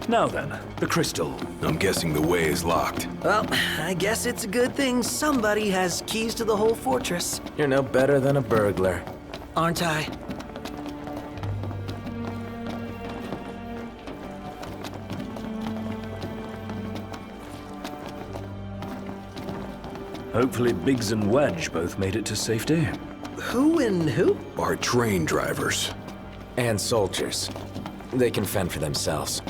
Now then, the crystal. I'm guessing the way is locked. Well, I guess it's a good thing somebody has keys to the whole fortress. You're no better than a burglar. Aren't I? Hopefully Biggs and Wedge both made it to safety. Who and who? Our train drivers. And soldiers. They can fend for themselves.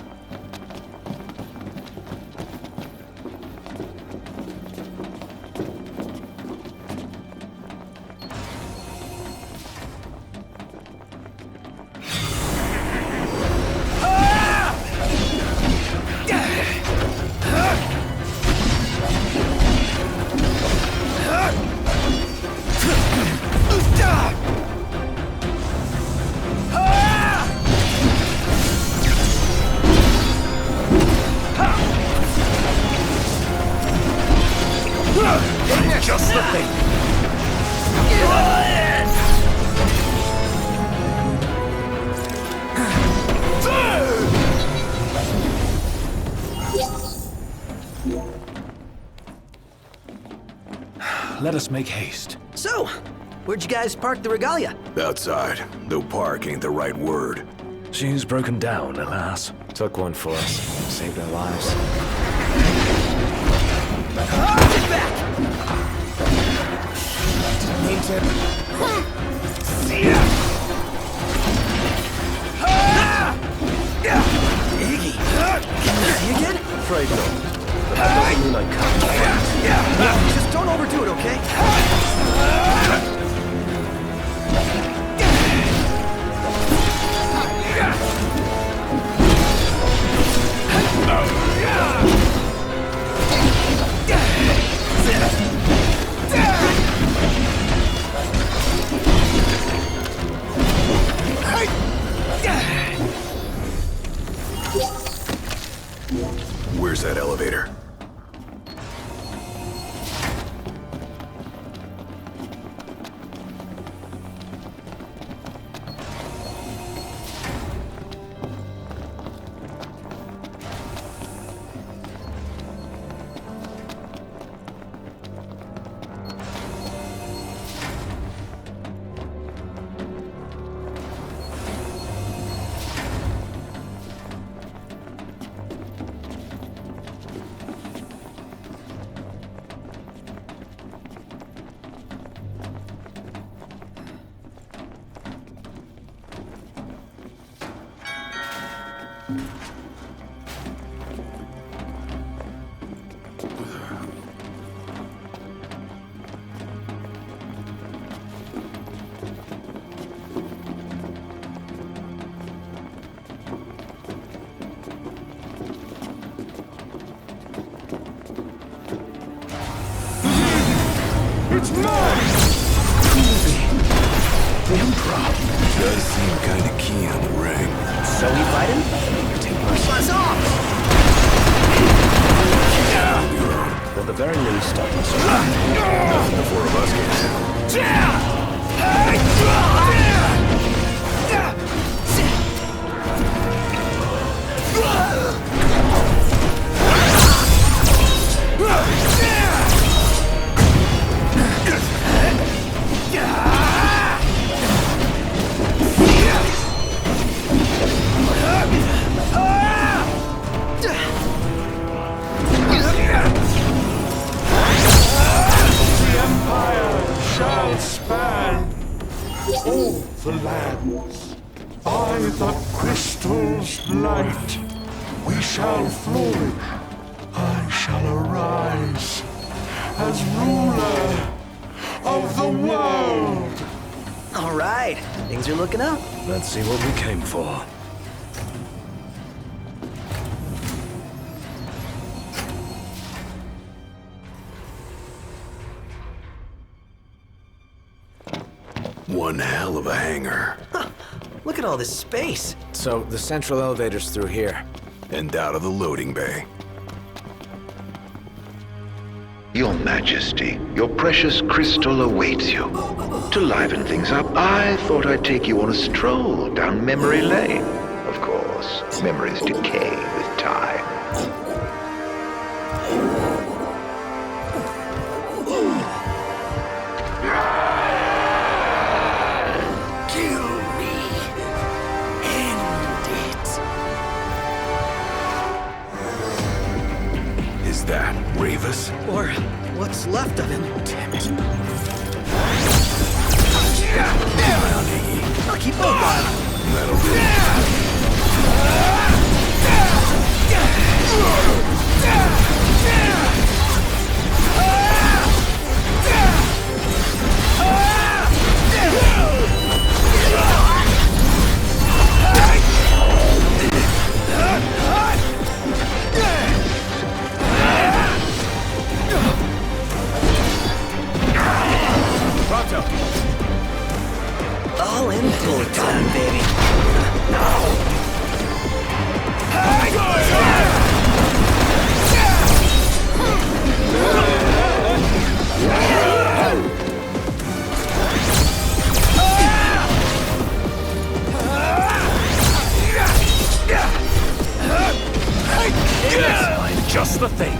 Just the thing. Let us make haste. So, where'd you guys park the regalia? Outside, though park ain't the right word. She's broken down, alas. Took one for us. Saved our lives. Get back! Need to... Iggy! Can you see again? Afraid not. But that doesn't mean I can't. Just don't overdo it, okay? Where's that elevator? It's mine! The Emperor. Does seem kinda keen on the ring. So we fight him? Buzz off! At the very least, I can Nothing the four of us can handle. All the lands, by the crystal's light, we shall flourish. I shall arise as ruler of the world. All right, things are looking up. Let's see what we came for. One hell of a hangar. Huh, look at all this space. So, the central elevator's through here. And out of the loading bay. Your Majesty, your precious crystal awaits you. To liven things up, I thought I'd take you on a stroll down memory lane. Of course, memories decay with time. that, Revis? Or what's left of him. Damn it. I'll keep both on. That'll do. All in full time, baby. Just the thing.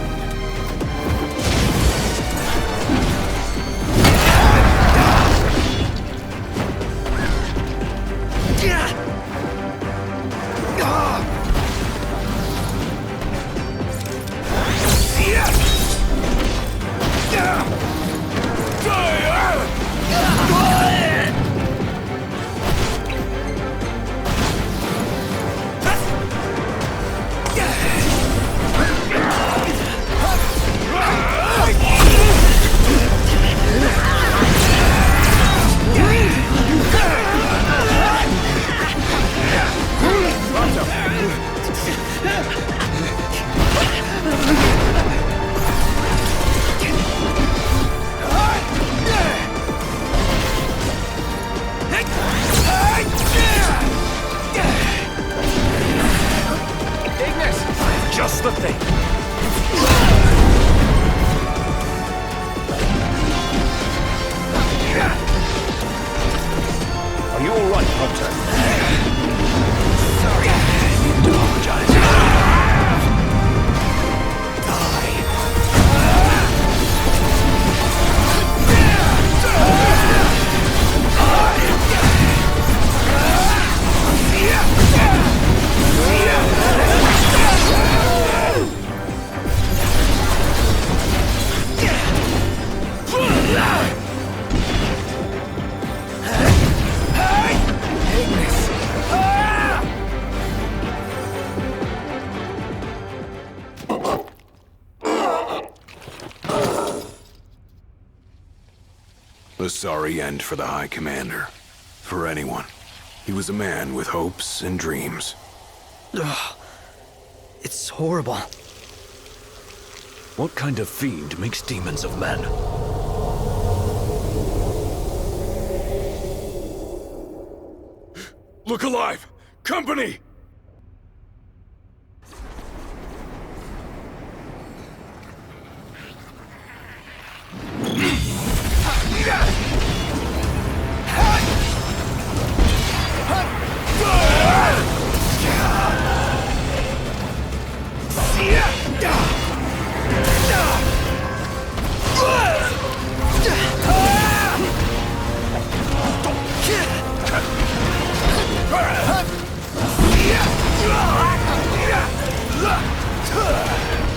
Just the thing. Are you all right, Hunter? Sorry. I need to apologize. A sorry end for the High Commander. For anyone. He was a man with hopes and dreams. Ugh. It's horrible. What kind of fiend makes demons of men? Look alive! Company!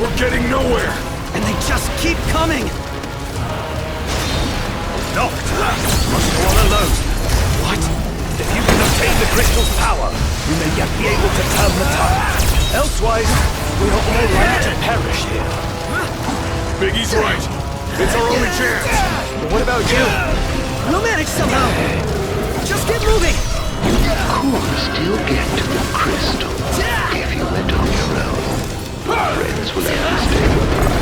We're getting nowhere! And they just keep coming! Knocked! Must go on alone. What? If you can obtain the crystal's power, you may yet be able to turn the tide. Elsewise, we are all like to perish here. Biggie's right. It's our only chance. But what about you? We'll manage somehow! Just get moving! You could still get to the crystal if you went on your own. Friends will have to stay behind.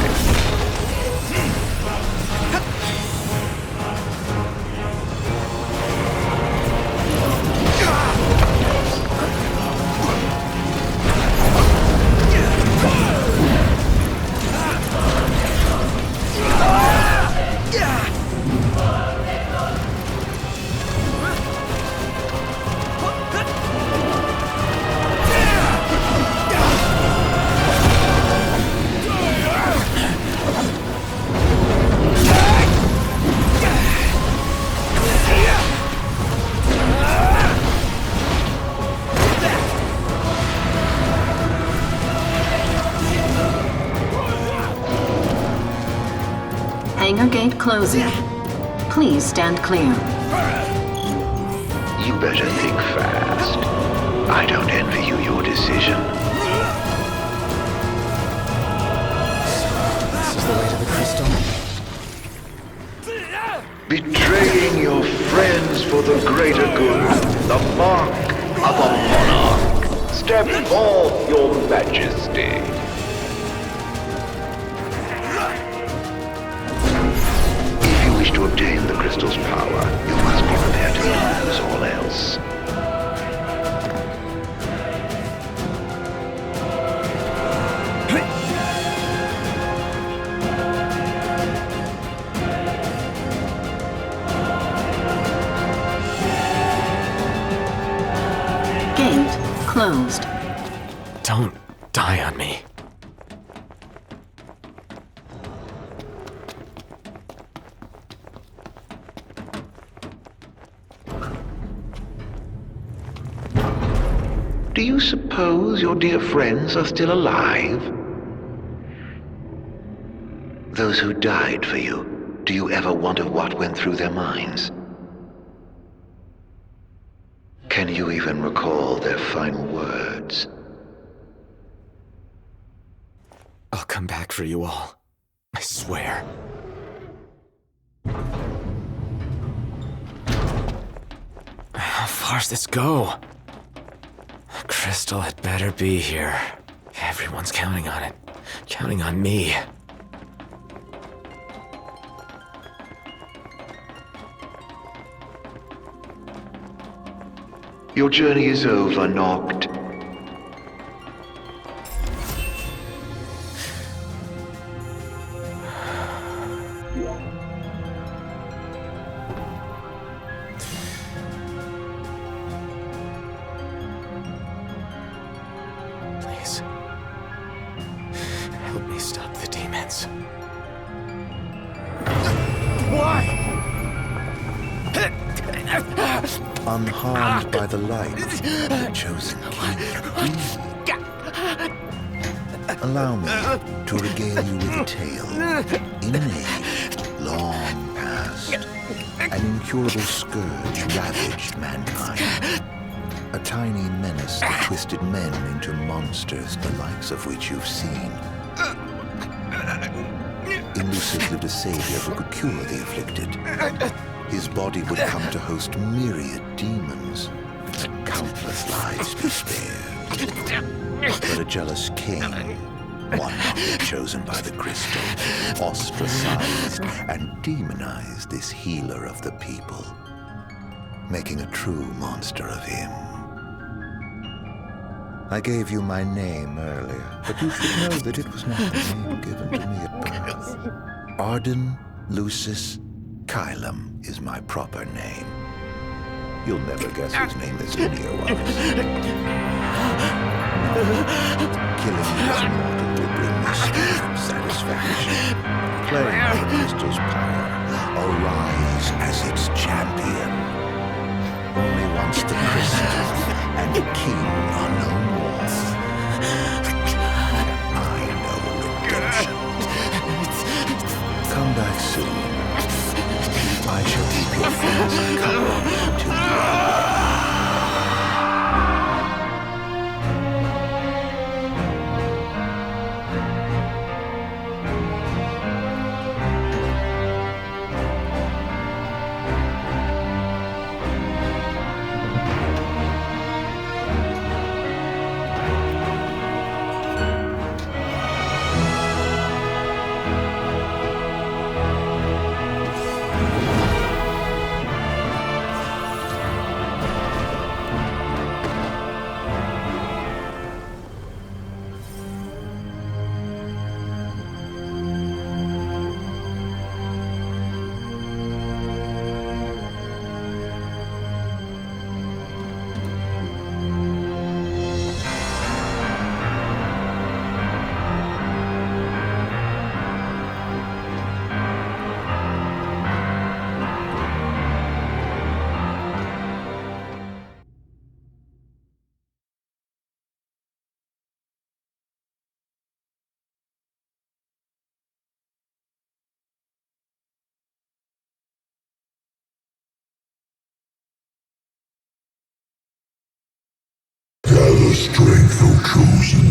Hangar gate closing. Please stand clear. You better think fast. I don't envy you your decision. This is the way to the crystal. Betraying your friends for the greater good. The mark of a monarch. Step forth, your majesty. If you wish to obtain the crystal's power, you must be prepared to lose all else. Gate closed. Don't die on me. Do you suppose your dear friends are still alive? Those who died for you, do you ever wonder what went through their minds? Can you even recall their final words? I'll come back for you all. I swear. How far's this go? Crystal had better be here. Everyone's counting on it. Counting on me. Your journey is over, Noct. Please. Help me stop the demons. Why? Unharmed by the light, the chosen king. Allow me to regale you with a tale. In an age long past, an incurable scourge ravaged mankind. A tiny menace that twisted men into monsters, the likes of which you've seen. In Lucis lived a savior who could cure the afflicted. His body would come to host myriad demons, and countless lives be spared. But a jealous king, one not yet chosen by the crystal, ostracized and demonized this healer of the people, making a true monster of him. I gave you my name earlier, but you should know that it was not the name given to me at birth. Arden Lucis Kylum is my proper name. You'll never guess whose name this India was. Killing this mortal will bring me sweet satisfaction. Playing by the crystal's power, arise as its champion. Only once the crystal and the king are no more, I know redemption. Come back soon. I shall keep your friends company till you are. the strength, O Chosen.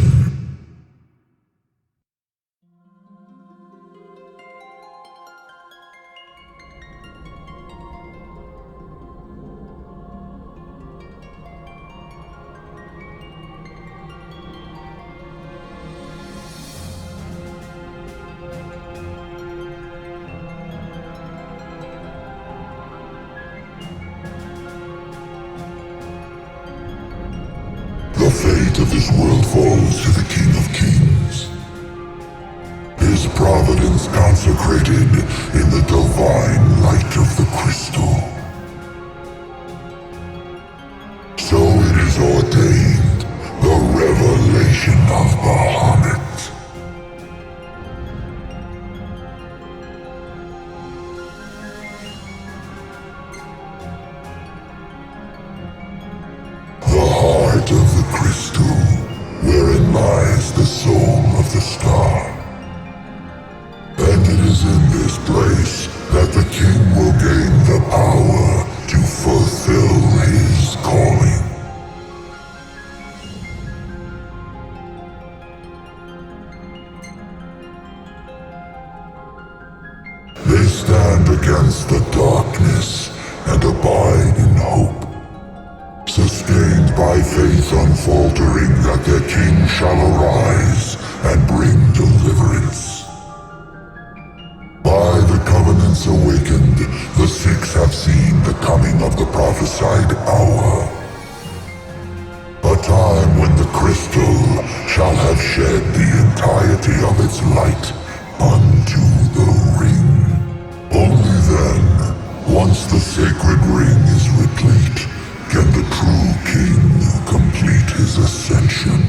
The fate of this world falls to the King of Kings. His providence consecrated in the divine light of the crystal. So it is ordained, the revelation of Bahamut. The heart of the crystal, wherein lies the soul of the star. And it is in this place that the king will gain the power to fulfill his calling. They stand against the darkness and abide in hope. Sustained by faith unfaltering that their king shall arise and bring deliverance. By the covenants awakened, the six have seen the coming of the prophesied hour. A time when the crystal shall have shed the entirety of its light unto the ring. Only then, once the sacred ring is replete, can the true king complete his ascension.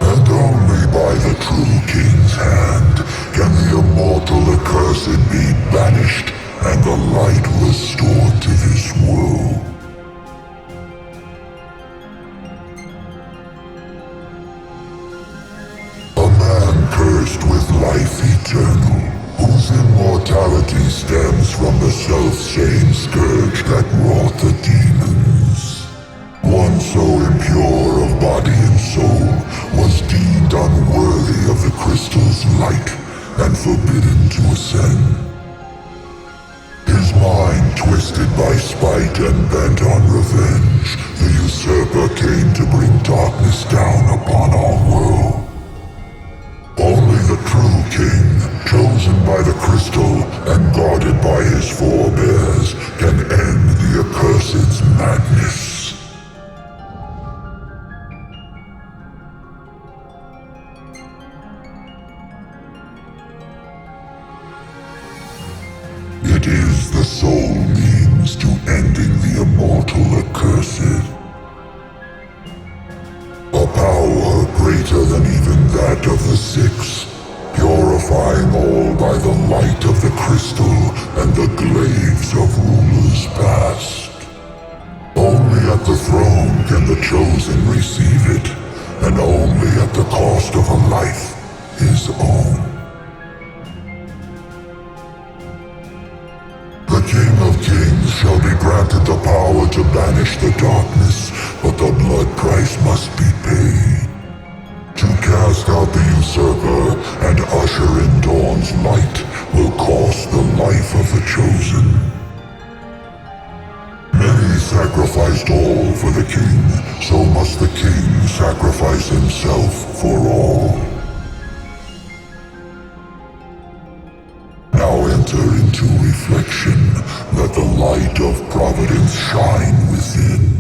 And only by the true king's hand can the immortal accursed be banished and the light restored to this world. A man cursed with life eternal, whose immortality stems from the self-same scourge that wrought the demons. One so impure of body and soul was deemed unworthy of the crystal's light and forbidden to ascend. His mind twisted by spite and bent on revenge, the usurper came to bring darkness down upon our world. Only the true king, chosen by the crystal and guarded by his forebears, can end the accursed's madness. It is the sole means to ending the immortal accursed. A power greater than even that of the six, purifying all by the light of the crystal and the glaives of rulers past. Only at the throne can the chosen receive it, and only at the cost of a life his own. The King of Kings shall be granted the power to banish the darkness, but the blood price must be paid. To cast out the usurper and usher in dawn's light will cost the life of the chosen. Many sacrificed all for the king, so must the king sacrifice himself for all. Now enter into reflection, let the light of providence shine within.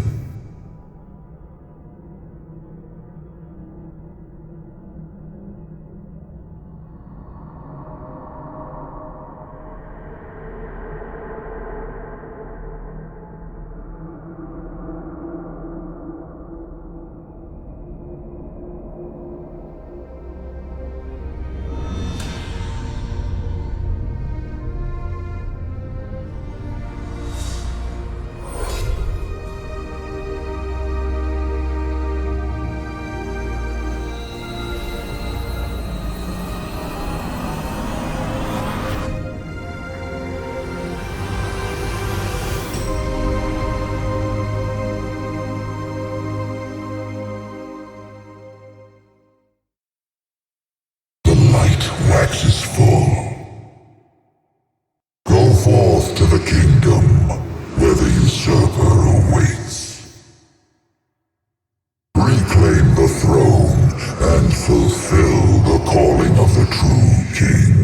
Go forth to the kingdom, where the usurper awaits. Reclaim the throne and fulfill the calling of the true king.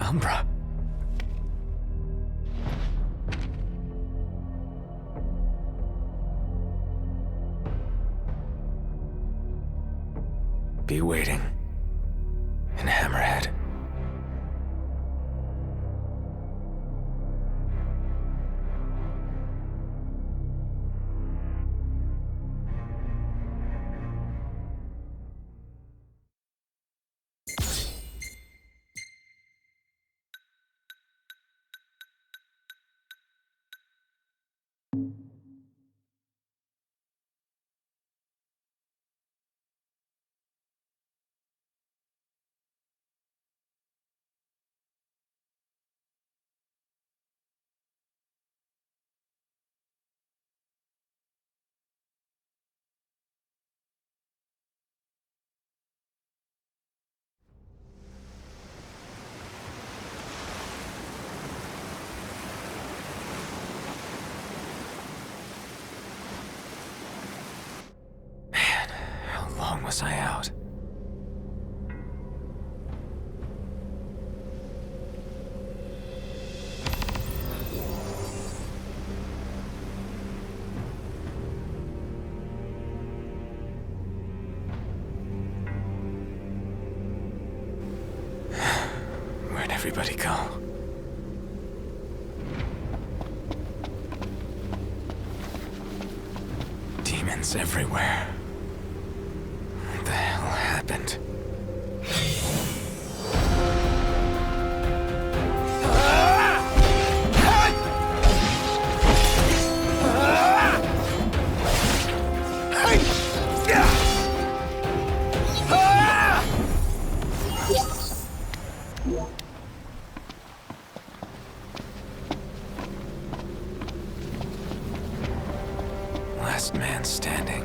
Umbra. Be waiting. In Hammerhead. Was I out? Where'd everybody go? Demons everywhere. What the hell happened? Last man standing.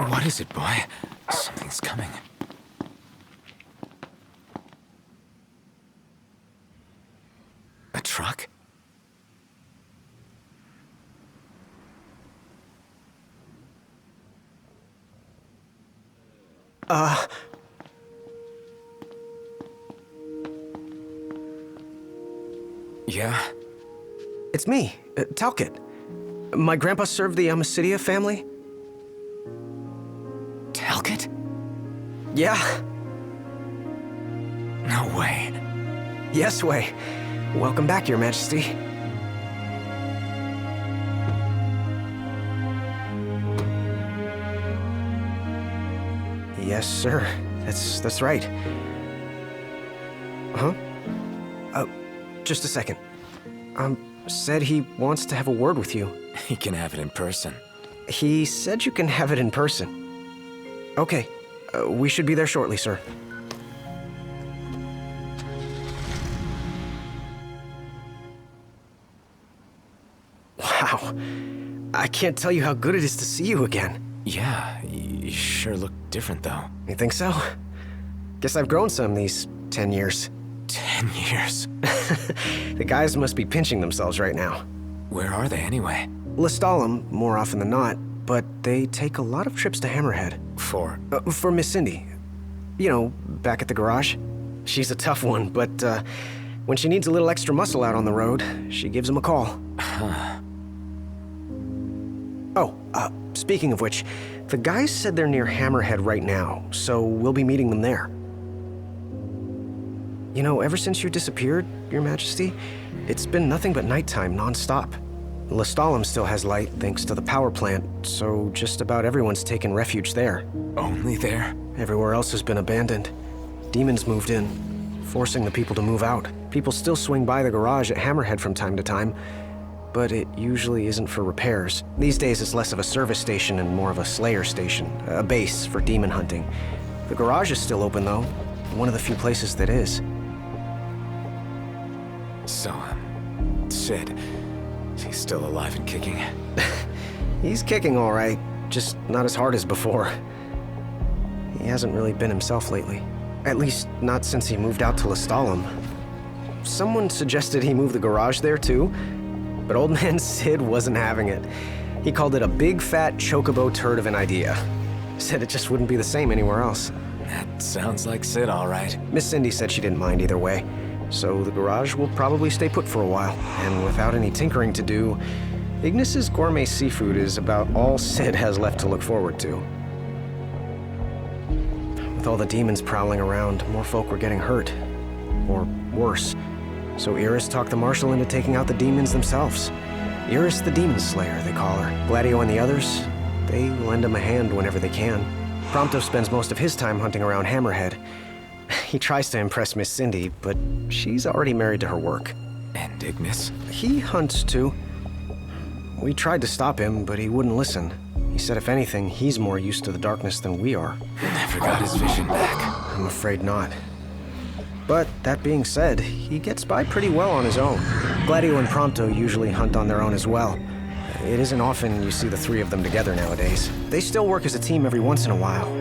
What is it, boy? Something's coming. A truck? Yeah? It's me, Talcott. My grandpa served the Amicidia family. Talcott? Yeah. No way. Yes way. Welcome back, Your Majesty. Yes, sir. That's right. Huh? Just a second. Said he wants to have a word with you. He can have it in person. He said you can have it in person. Okay. We should be there shortly, sir. Wow. I can't tell you how good it is to see you again. Yeah, you sure look different, though. You think so? Guess I've grown some these 10 years. 10 years? The guys must be pinching themselves right now. Where are they, anyway? Lestalem, more often than not, but they take a lot of trips to Hammerhead. For Miss Cindy. You know, back at the garage. She's a tough one, but when she needs a little extra muscle out on the road, she gives him a call. Huh. Oh, speaking of which, the guys said they're near Hammerhead right now, so we'll be meeting them there. You know, ever since you disappeared, Your Majesty, it's been nothing but nighttime non-stop. Lestalem still has light thanks to the power plant, so just about everyone's taken refuge there. Only there? Everywhere else has been abandoned. Demons moved in, forcing the people to move out. People still swing by the garage at Hammerhead from time to time, but it usually isn't for repairs. These days it's less of a service station and more of a slayer station, a base for demon hunting. The garage is still open though, one of the few places that is. So, Sid, he's still alive and kicking? He's kicking all right, just not as hard as before. He hasn't really been himself lately. At least, not since he moved out to Lestalem. Someone suggested he move the garage there too, but old man Sid wasn't having it. He called it a big fat chocobo turd of an idea. Said it just wouldn't be the same anywhere else. That sounds like Sid, all right. Miss Cindy said she didn't mind either way. So the garage will probably stay put for a while, and without any tinkering to do, Ignis's gourmet seafood is about all Sid has left to look forward to. With all the demons prowling around, more folk were getting hurt. Or worse. So Iris talked the Marshal into taking out the demons themselves. Iris the Demon Slayer, they call her. Gladio and the others, they lend him a hand whenever they can. Prompto spends most of his time hunting around Hammerhead. He tries to impress Miss Cindy, but she's already married to her work. And Ignis? He hunts too. We tried to stop him, but he wouldn't listen. He said if anything, he's more used to the darkness than we are. Never got his vision back. I'm afraid not. But that being said, he gets by pretty well on his own. Gladio and Prompto usually hunt on their own as well. It isn't often you see the three of them together nowadays. They still work as a team every once in a while,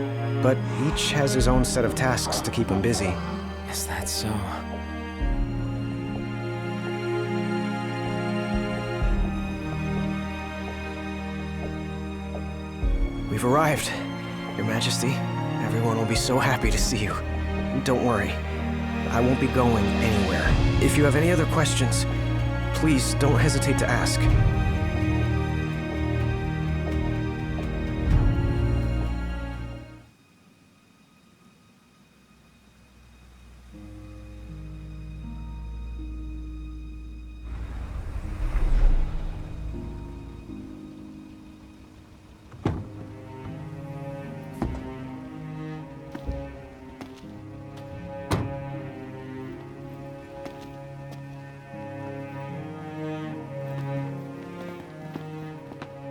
but each has his own set of tasks to keep him busy. Is that so? We've arrived, Your Majesty. Everyone will be so happy to see you. Don't worry, I won't be going anywhere. If you have any other questions, please don't hesitate to ask.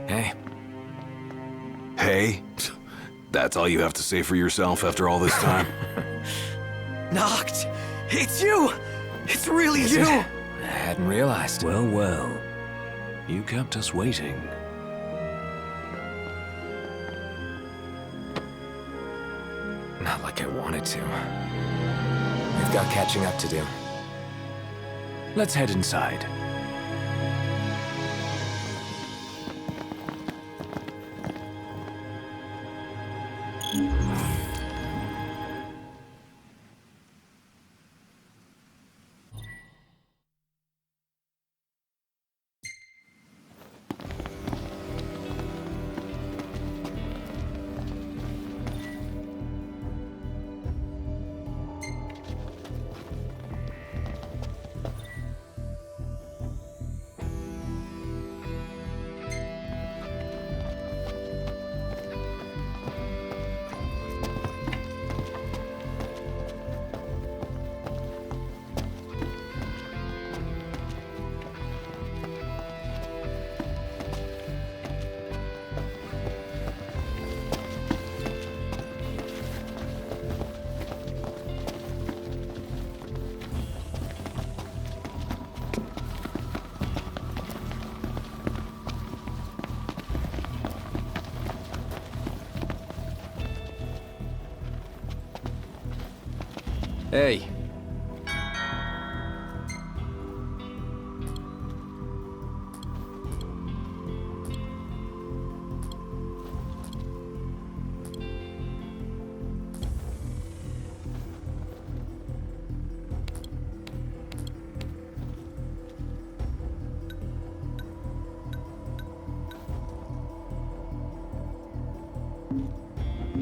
Hey. Hey? That's all you have to say for yourself after all this time? Knocked! It's you! It's really Is you! it? I hadn't realized. Well, well. You kept us waiting. like I wanted to. We've got catching up to do. Let's head inside. Hey.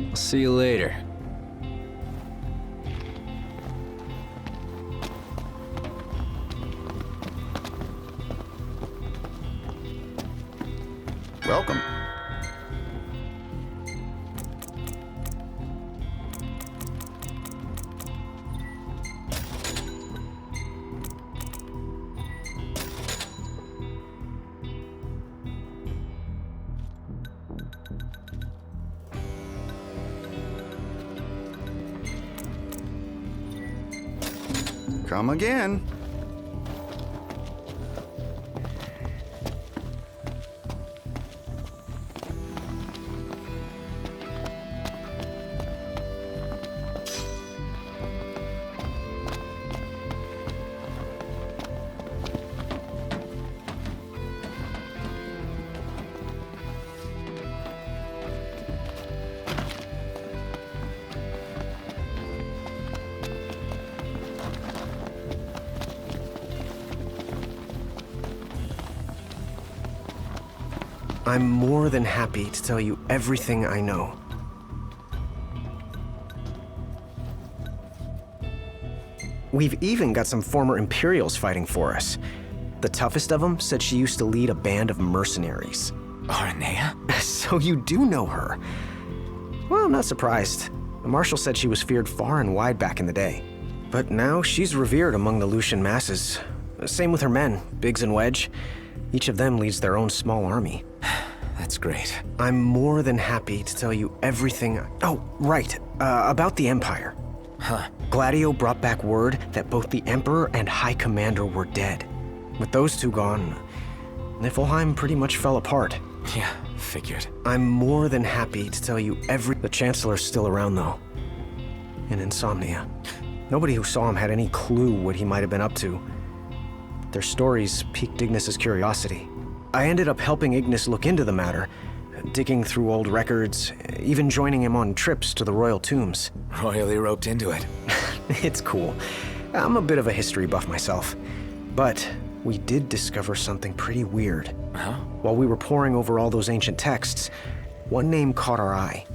I'll see you later. Welcome. Come again. I'm more than happy to tell you everything I know. We've even got some former Imperials fighting for us. The toughest of them said she used to lead a band of mercenaries. Aranea? So you do know her. Well, I'm not surprised. The Marshal said she was feared far and wide back in the day. But now she's revered among the Lucian masses. Same with her men, Biggs and Wedge. Each of them leads their own small army. That's great. I'm more than happy to tell you everything. Oh, right. About the Empire. Huh. Gladio brought back word that both the Emperor and High Commander were dead. With those two gone, Niflheim pretty much fell apart. Yeah, figured. I'm more than happy to tell you The Chancellor's still around, though. In Insomnia. Nobody who saw him had any clue what he might have been up to. Their stories piqued Ignis's curiosity. I ended up helping Ignis look into the matter, digging through old records, even joining him on trips to the royal tombs. Royally roped into it. It's cool. I'm a bit of a history buff myself. But we did discover something pretty weird. Huh? While we were poring over all those ancient texts, one name caught our eye.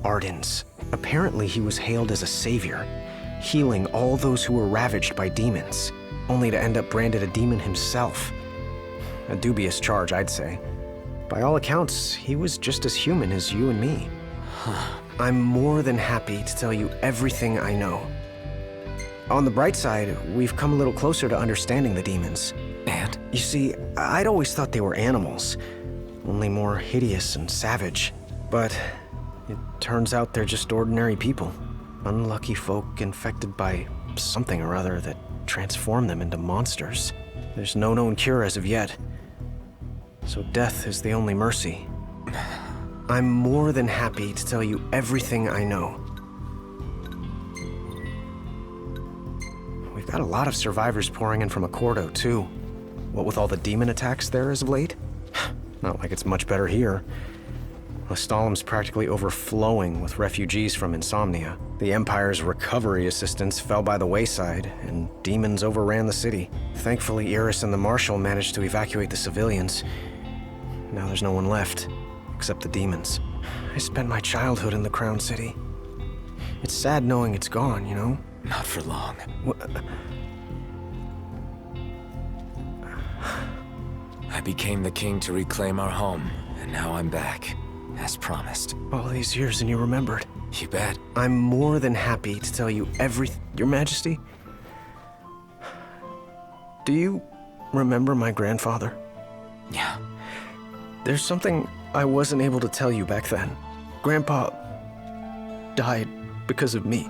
Ardens. Apparently he was hailed as a savior, healing all those who were ravaged by demons, only to end up branded a demon himself. A dubious charge, I'd say. By all accounts, he was just as human as you and me. Huh. I'm more than happy to tell you everything I know. On the bright side, we've come a little closer to understanding the demons. And? You see, I'd always thought they were animals, only more hideous and savage. But it turns out they're just ordinary people. Unlucky folk infected by something or other that transformed them into monsters. There's no known cure as of yet. So death is the only mercy. I'm more than happy to tell you everything I know. Had a lot of survivors pouring in from Accordo, too. What with all the demon attacks there as of late? Not like it's much better here. Lestalem's practically overflowing with refugees from Insomnia. The Empire's recovery assistance fell by the wayside, and demons overran the city. Thankfully, Iris and the Marshal managed to evacuate the civilians. Now there's no one left, except the demons. I spent my childhood in the Crown City. It's sad knowing it's gone, you know? Not for long. I became the king to reclaim our home, and now I'm back, as promised. All these years and you remembered. You bet. I'm more than happy to tell you everything. Your Majesty? Do you remember my grandfather? Yeah. There's something I wasn't able to tell you back then. Grandpa died because of me.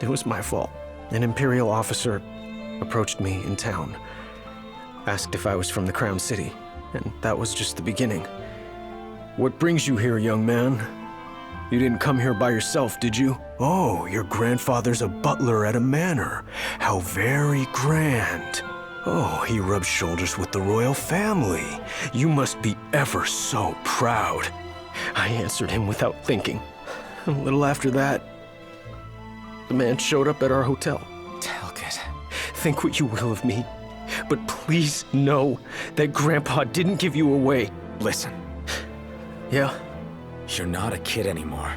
It was my fault. An Imperial officer approached me in town, asked if I was from the Crown City, and that was just the beginning. What brings you here, young man? You didn't come here by yourself, did you? Oh, your grandfather's a butler at a manor. How very grand. Oh, he rubs shoulders with the royal family. You must be ever so proud. I answered him without thinking. A little after that, the man showed up at our hotel. Talcott. Think what you will of me, but please know that Grandpa didn't give you away. Listen. Yeah? You're not a kid anymore.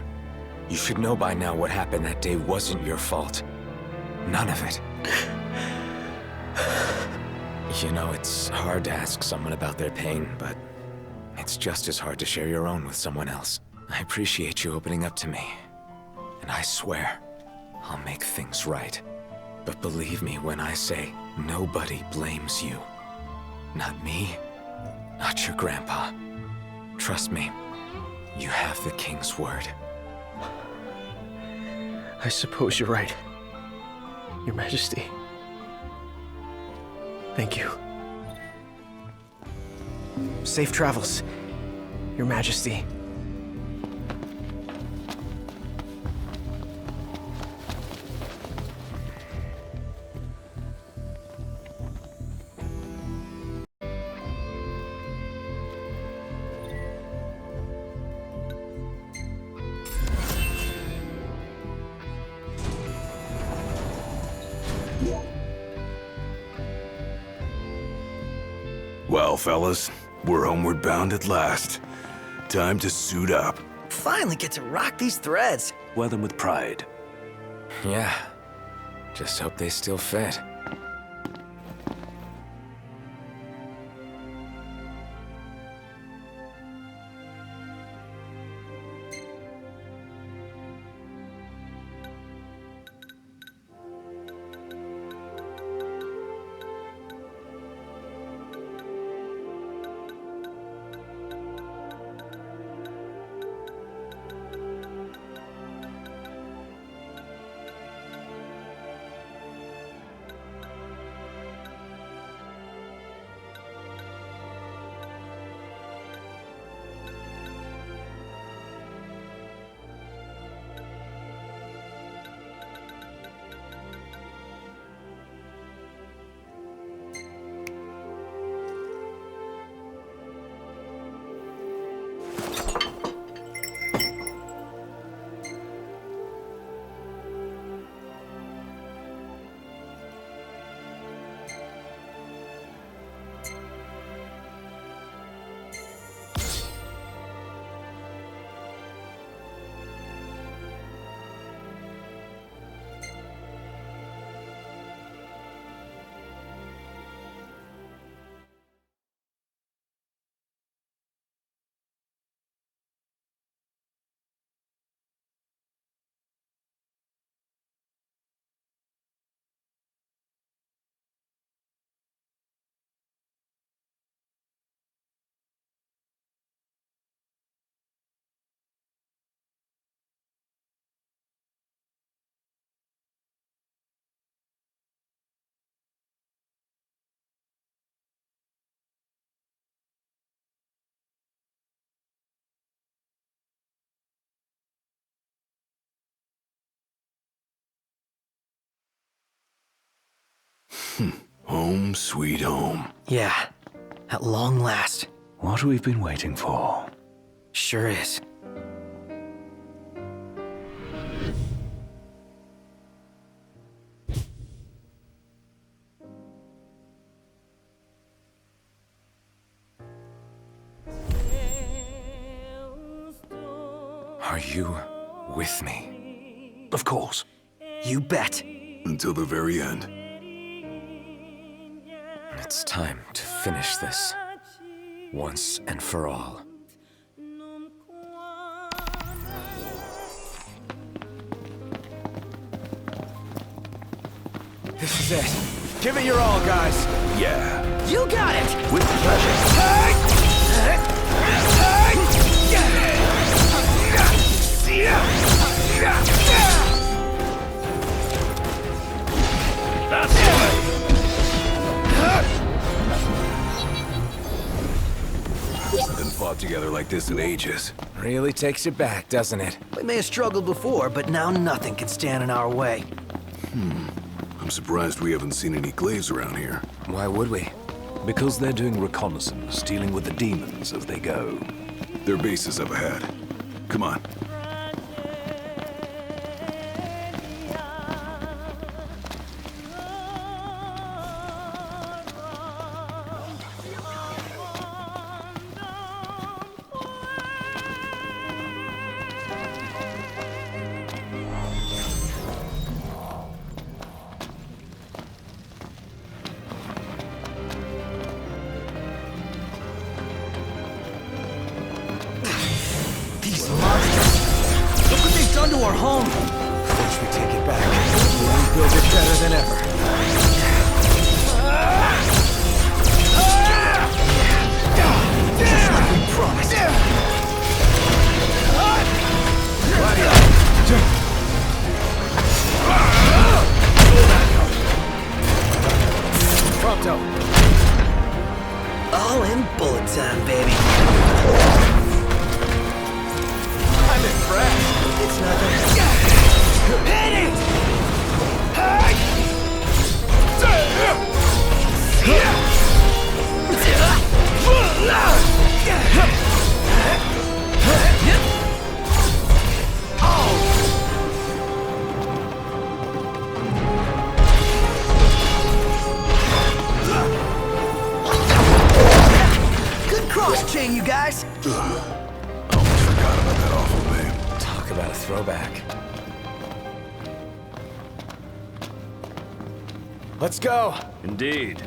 You should know by now what happened that day wasn't your fault. None of it. You know, it's hard to ask someone about their pain, but it's just as hard to share your own with someone else. I appreciate you opening up to me, and I swear I'll make things right. But believe me when I say nobody blames you. Not me, not your grandpa. Trust me, you have the king's word. I suppose you're right, Your Majesty. Thank you. Safe travels, Your Majesty. Well, fellas, we're homeward bound at last. Time to suit up. Finally get to rock these threads. Wear them with pride. Yeah. Just hope they still fit. Home sweet home. Yeah, at long last. What we've been waiting for. Sure is. Are you with me? Of course. You bet. Until the very end. It's time to finish this. Once and for all. This is it. Give it your all, guys. Yeah. You got it! With pleasure. That's the way. Haven't fought together like this in ages. Really takes you back, doesn't it? We may have struggled before, but now nothing can stand in our way. I'm surprised we haven't seen any glaives around here. Why would we? Because they're doing reconnaissance, dealing with the demons as they go. Their base is up ahead. Come on. These monsters! Look what they've done to our home! Once we take it back, we'll rebuild it better than ever. Just like we promised. Pronto. All in bullet time, baby. I'm impressed. It's nothing. Hit it! Good cross chain, you guys. Almost forgot about that awful name. Talk about a throwback. Let's go. Indeed.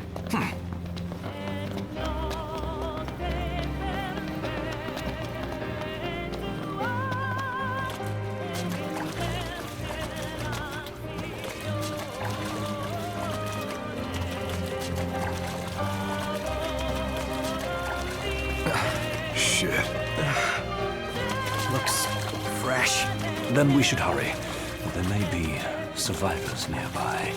Shit. Looks fresh. Then we should hurry. There may be survivors nearby.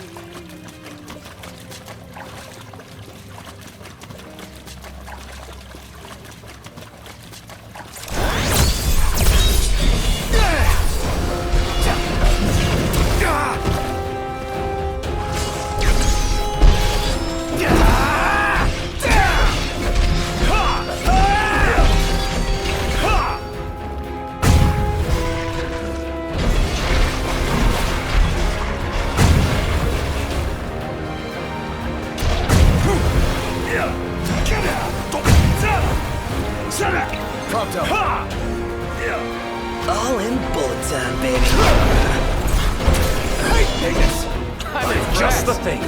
Pronto. All in bullet time, baby. Vegas. I'm impressed. Just the thing.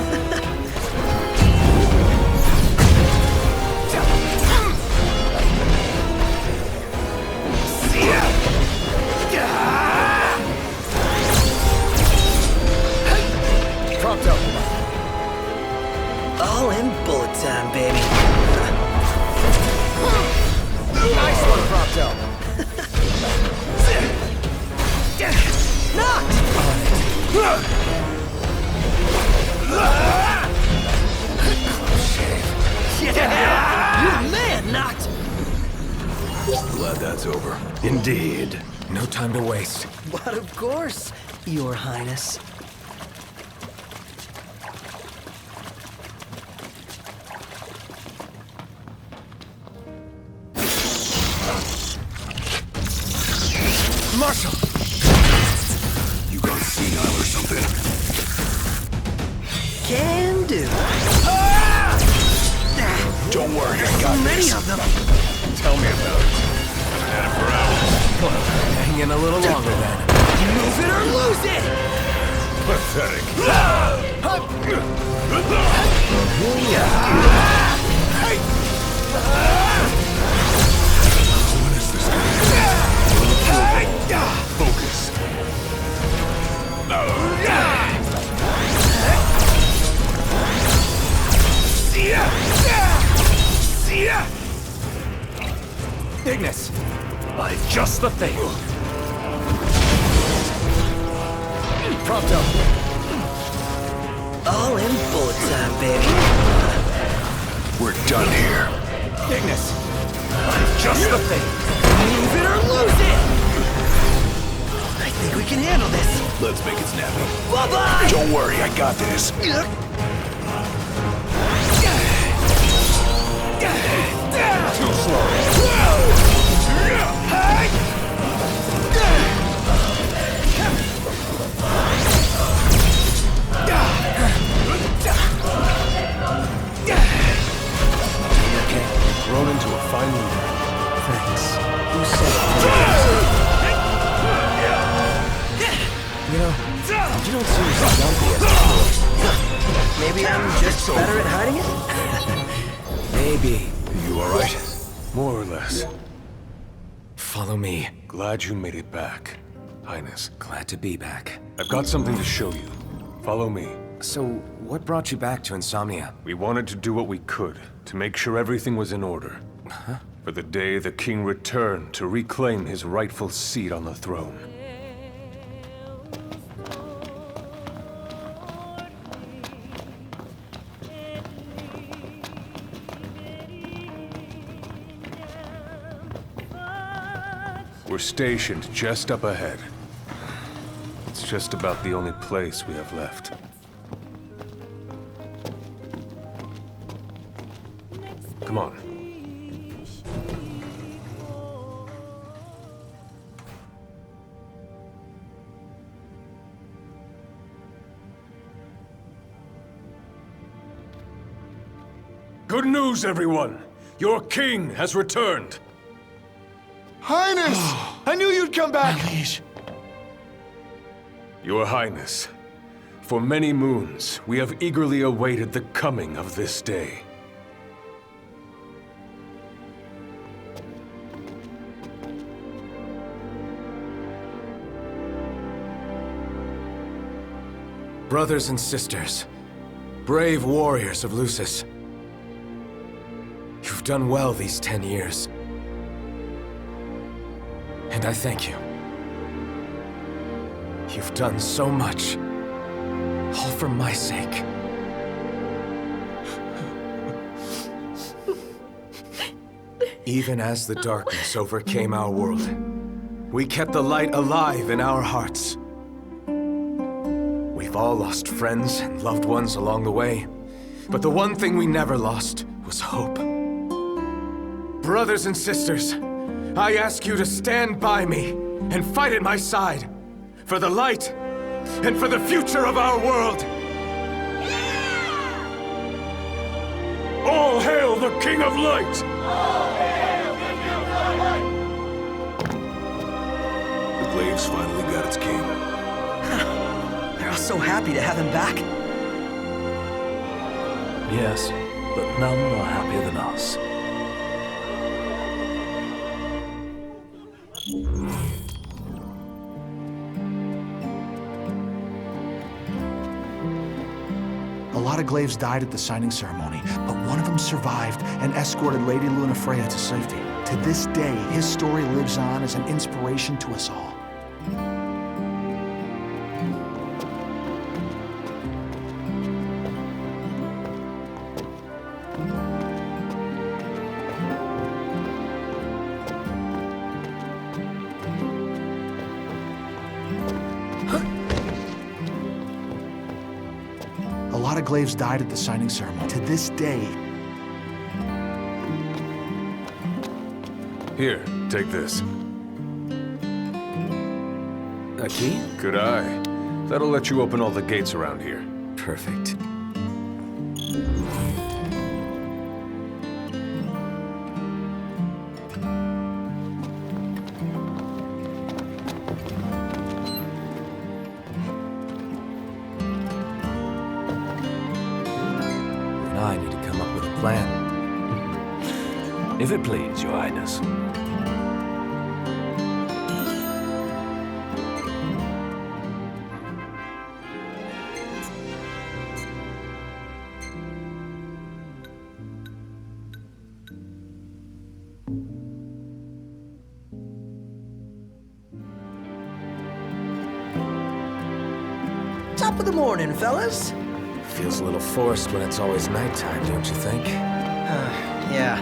Pronto. All in bullet time, baby. Nice one, Pronto. Knocked! Yeah! You man, knocked! Glad that's over. Indeed. No time to waste. But of course, Your Highness. many of them. Tell me about it. I've had it for hours. Hang in a little longer then. Use it or lose it! Pathetic. What is this guy? Focus. Ignis! I've just the thing. Prompto! All in bullet time, baby. We're done here. Ignis! I've just the thing. Use it or lose it! I think we can handle this. Let's make it snappy. Bye-bye! Don't worry, I got this. Too slow. Grown into a fine leader. Thanks. Who said You know, you don't seem as jumpy as before. Maybe I'm just better at hiding it? Maybe. You alright? More or less. Follow me. Glad you made it back, Highness. Glad to be back. I've got something to show you. Follow me. So, what brought you back to Insomnia? We wanted to do what we could to make sure everything was in order. For the day the king returned to reclaim his rightful seat on the throne. We're stationed just up ahead. It's just about the only place we have left. Come on. Good news, everyone! Your king has returned! Highness! I knew you'd come back! Your Highness, for many moons, we have eagerly awaited the coming of this day. Brothers and sisters, brave warriors of Lucis, you've done well these 10 years. And I thank you. You've done so much, all for my sake. Even as the darkness overcame our world, we kept the light alive in our hearts. We've all lost friends and loved ones along the way, but the one thing we never lost was hope. Brothers and sisters, I ask you to stand by me and fight at my side for the light and for the future of our world. All hail the King of Light! The Glaives finally got its king. They're all so happy to have him back. Yes, but none are happier than us. A lot of Glaives died at the signing ceremony, but one of them survived and escorted Lady Lunafreya to safety. To this day, his story lives on as an inspiration to us all. A lot of Glaives died at the signing ceremony. To this day... Here, take this. A key? Good eye. That'll let you open all the gates around here. Perfect. rely on you to come up with a plan. If it please, Your Highness. Top of the morning, fellas. Feels a little forced when it's always nighttime, don't you think? Yeah.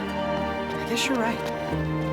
I guess you're right.